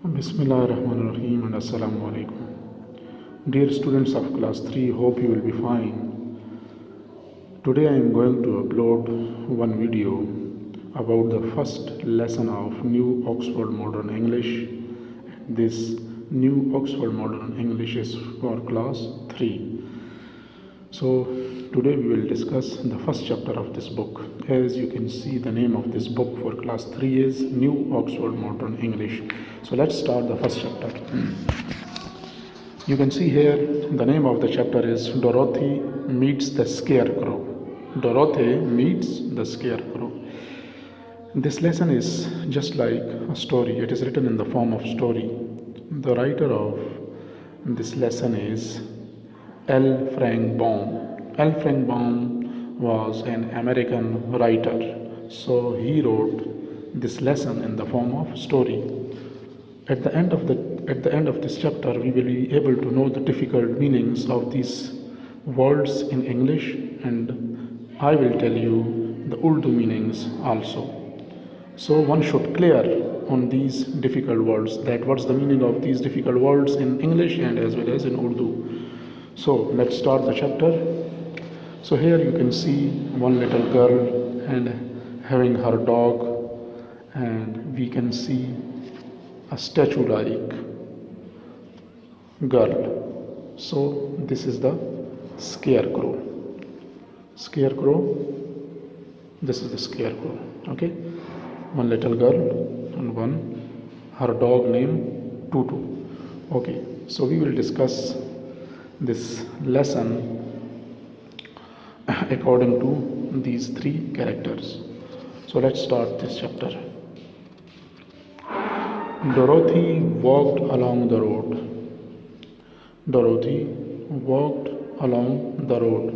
Bismillahirrahmanirrahim and Assalamu alaikum. Dear students of class 3, hope you will be fine. Today I am going to upload one video about the first lesson of New Oxford Modern English. This New Oxford Modern English is for class 3. So today we will discuss the first chapter of this book. As you can see, the name of this book for class 3 is New Oxford Modern English. So let's start the first chapter. You can see here the name of the chapter is Dorothy Meets the Scarecrow. Dorothy meets the Scarecrow. This lesson is just like a story. It is written in the form of story. The writer of this lesson is L. Frank Baum. L. Frank Baum was an American writer. So he wrote this lesson in the form of story. At the end of this chapter, we will be able to know the difficult meanings of these words in English, and I will tell you the Urdu meanings also. So one should clear on these difficult words, that what's the meaning of these difficult words in English and as well as in Urdu. So let's start the chapter. So here you can see one little girl and having her dog, and we can see a statue-like girl. So this is the scarecrow. This is the scarecrow. Okay, one little girl and her dog named Tutu. Okay, so we will discuss this lesson according to these three characters. So let's start this chapter. Dorothy walked along the road. Dorothy walked along the road.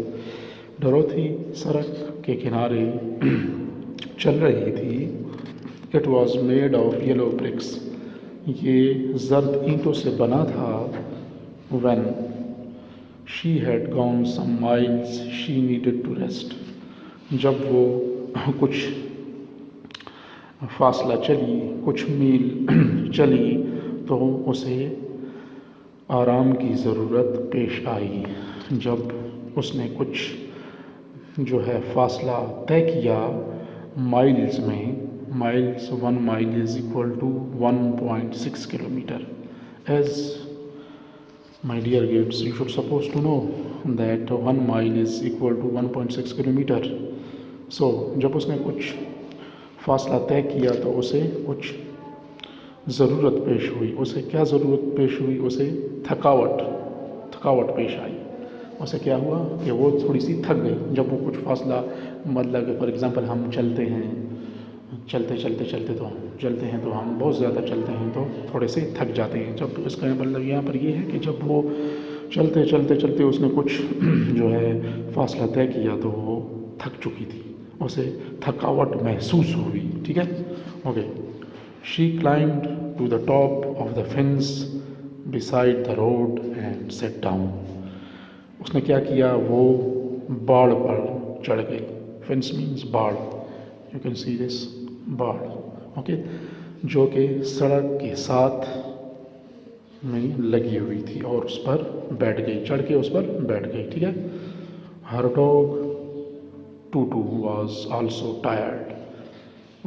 Dorothy सड़क के किनारे चल रही थी. It was made of yellow bricks. ये जर्द ईंटों से बना था. When she had gone some miles, she needed to rest. जब वो कुछ फासला चली, कुछ मील चली, तो उसे आराम की ज़रूरत पेश आई. जब उसने कुछ जो है फासला तय किया माइल्स में, miles 1 mile is equal to 1.6 kilometer. As my dear kids, you should supposed to know that 1 mile is equal to 1.6 kilometer. So जब उसने कुछ फासला तय किया तो उसे कुछ ज़रूरत पेश हुई. उसे क्या ज़रूरत पेश हुई? उसे थकावट पेश आई. उसे क्या हुआ कि वो थोड़ी सी थक गई. जब वो कुछ फासला, मतलब फॉर एग्ज़ाम्पल हम चलते हैं तो हम बहुत ज़्यादा चलते हैं तो थोड़े से थक जाते हैं. जब इसका मतलब यहाँ पर ये है कि जब वो चलते उसने कुछ जो है फासला तय किया तो वो थक चुकी थी. उसे थकावट महसूस हुई. ठीक है, okay. She climbed to the top of the fence beside the road and sat down. उसने क्या किया? वो बाड़ पर चढ़ गई. फेंस मीन्स बाड़. यू कैन सी दिस बाड़. ओके, जो कि सड़क के साथ में लगी हुई थी और उस पर बैठ गई, चढ़ के उस पर बैठ गई. ठीक है. हर dog Tutu was also tired.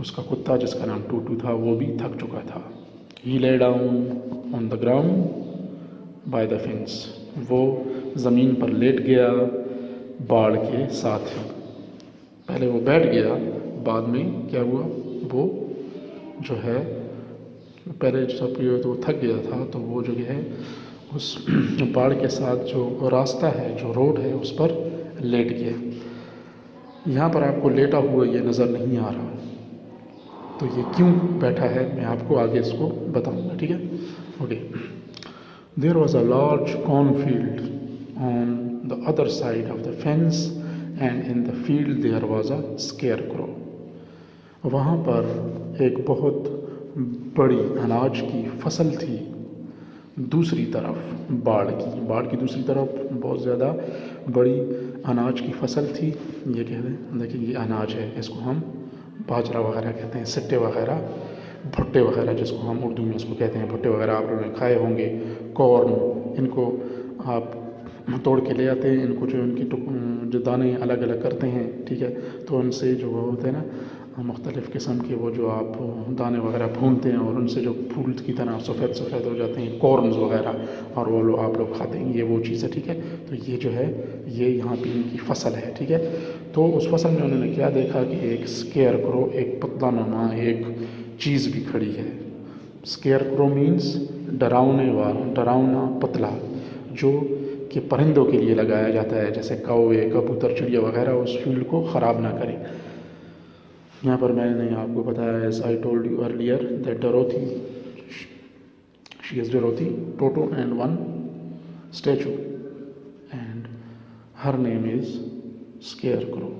उसका कुत्ता जिसका नाम टूटू था वो भी थक चुका था. He lay down on the ground by the fence. वो ज़मीन पर लेट गया बाड़ के साथ ही. पहले वो बैठ गया, बाद में क्या हुआ? वो जो है पहले जब वो थक गया था तो वो जो है उस बाड़ के साथ जो रास्ता है, जो रोड है, उस पर लेट गया. यहाँ पर आपको लेटा हुआ ये नज़र नहीं आ रहा, तो ये क्यों बैठा है मैं आपको आगे इसको बताऊँगा. ठीक है, okay. There was a large cornfield on the other side of the fence and in the field there was a scarecrow. वहाँ पर एक बहुत बड़ी अनाज की फसल थी दूसरी तरफ बाड़ की दूसरी तरफ बहुत ज़्यादा बड़ी अनाज की फसल थी. ये कहते हैं, देखिए ये अनाज है, इसको हम बाजरा वगैरह कहते हैं, सिट्टे वगैरह भुट्टे वगैरह, जिसको हम उर्दू में उसको कहते हैं भुट्टे वगैरह, आप लोगों ने खाए होंगे। कॉर्न, इनको आप तोड़ के ले आते हैं, इनको जो इनकी जो दाने अलग अलग करते हैं, ठीक है, तो उनसे जो होते हैं ना मुख्तलिफ़ किस्म के वो जो आप दाने वगैरह भूनते हैं और उनसे जो फूल की तरह सफ़ेद सफ़ेद हो जाते हैं कॉर्नस वगैरह, और वो आप लोग खाते हैं, ये वो चीज़ है, ठीक है। तो ये जो है ये यहाँ पे इनकी फसल है, ठीक है। तो उस फसल में उन्होंने क्या देखा कि एक स्केयर क्रो, एक पत्ता नुमा एक चीज़ भी खड़ी है। स्केयर क्रो मीन्स डरावना पतला, जो कि परिंदों के लिए लगाया जाता है, जैसे कौवे, कबूतर, चिड़िया वगैरह उस फील्ड को ख़राब ना करें। यहाँ पर मैंने आपको बताया, as I told you earlier that Dorothy, she is Dorothy Toto and one statue and her name is scarecrow,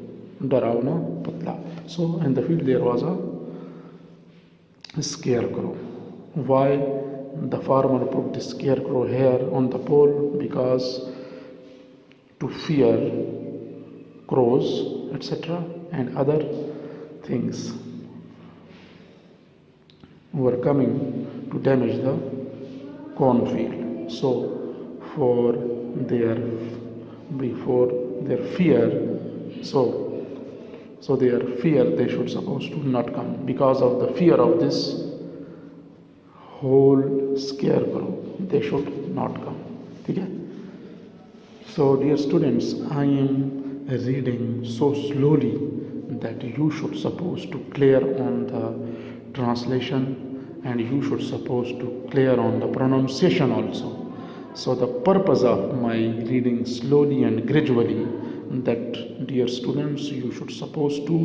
डरावना पतला। So in the field there was a scarecrow. Why the farmer put the scarecrow here on the pole? Because to fear crows, etc., and other things were coming to damage the cornfield. So for their fear, so their fear, they should supposed to not come. Because of the fear of this whole scarecrow, they should not come. ठीक है. So dear students, I am reading so slowly that you should supposed to clear on the translation and you should supposed to clear on the pronunciation also. So the purpose of my reading slowly and gradually, that dear students, you should supposed to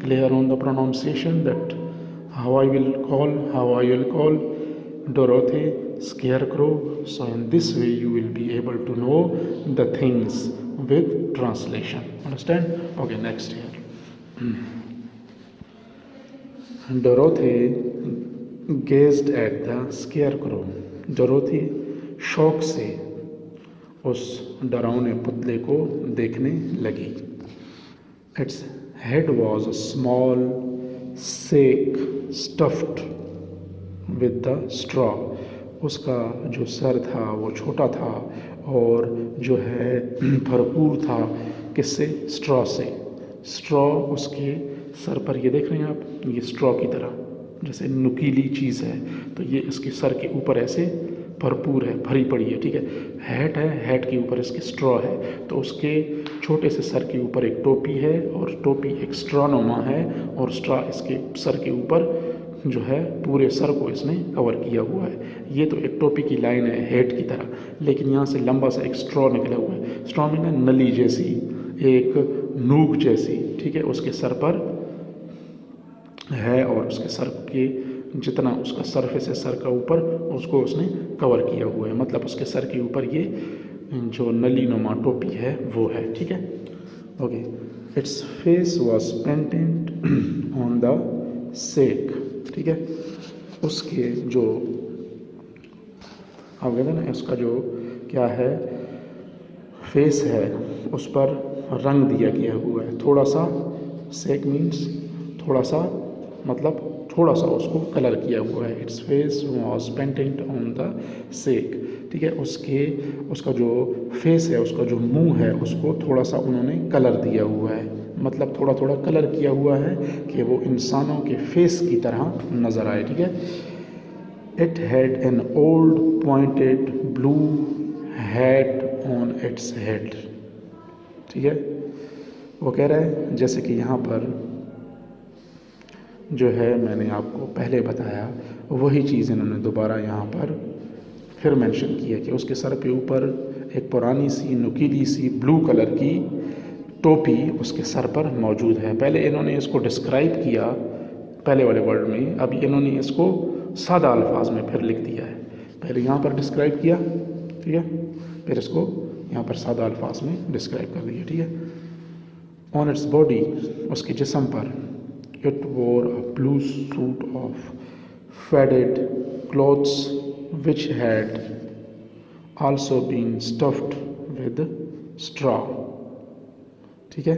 clear on the pronunciation, that how I will call Dorothy scarecrow. So in this way you will be able to know the things with translation. Understand? Okay, next here. Dorothy gazed at the scarecrow. Dorothy शौक से उस डरावने पुतले को देखने लगी. Its head was small, sick, stuffed with the straw. उसका जो सर था वो छोटा था और जो है भरपूर था किससे? स्ट्रॉ से. स्ट्रॉ उसके सर पर, ये देख रहे हैं आप, ये स्ट्रॉ की तरह जैसे नुकीली चीज़ है, तो ये इसके सर के ऊपर ऐसे भरपूर है, भरी पड़ी है, ठीक है. हैट है, हैट के ऊपर इसके स्ट्रॉ है, तो उसके छोटे से सर के ऊपर एक टोपी है और टोपी एक स्ट्रॉनुमा है और स्ट्रॉ इसके सर के ऊपर जो है पूरे सर को इसने कवर किया हुआ है. ये तो एक टोपी की लाइन है हेड की तरह, लेकिन यहाँ से लंबा सा एक स्ट्रॉ निकला हुआ है. स्ट्रॉ में ना नली जैसी, एक नूक जैसी, ठीक है, उसके सर पर है और उसके सर के जितना उसका सरफेस है सर का ऊपर, उसको उसने कवर किया हुआ है. मतलब उसके सर के ऊपर ये जो नली नुमा टोपी है वो है, ठीक है. Okay. Its face was painted on the sake, ठीक है. उसके जो आप कहते हैं ना, उसका जो क्या है फेस है उस पर रंग दिया गया हुआ है थोड़ा सा. सेक मीन्स थोड़ा सा, मतलब थोड़ा सा उसको कलर किया हुआ है. Its face was painted on the sake, ठीक है. उसका जो फेस है, उसका जो मुंह है, उसको थोड़ा सा उन्होंने कलर दिया हुआ है. मतलब थोड़ा थोड़ा कलर किया हुआ है कि वो इंसानों के फेस की तरह नज़र आए, ठीक है. It had an old pointed blue hat on its head, ठीक है. वो कह रहा है जैसे कि यहाँ पर जो है मैंने आपको पहले बताया वही चीज़ इन्होंने दोबारा यहाँ पर फिर मेंशन किया कि उसके सर पे ऊपर एक पुरानी सी नुकीली सी ब्लू कलर की टोपी उसके सर पर मौजूद है. पहले इन्होंने इसको डिस्क्राइब किया पहले वाले वर्ड में, अब इन्होंने इसको सादा अल्फाज में फिर लिख दिया है. पहले यहाँ पर डिस्क्राइब किया, ठीक है, फिर इसको यहाँ पर सादा अल्फाज में डिस्क्राइब कर दिया, ठीक है. ऑन इट्स बॉडी, उसके जिस्म पर, it wore a blue suit of faded clothes which had also been stuffed with straw, ठीक है.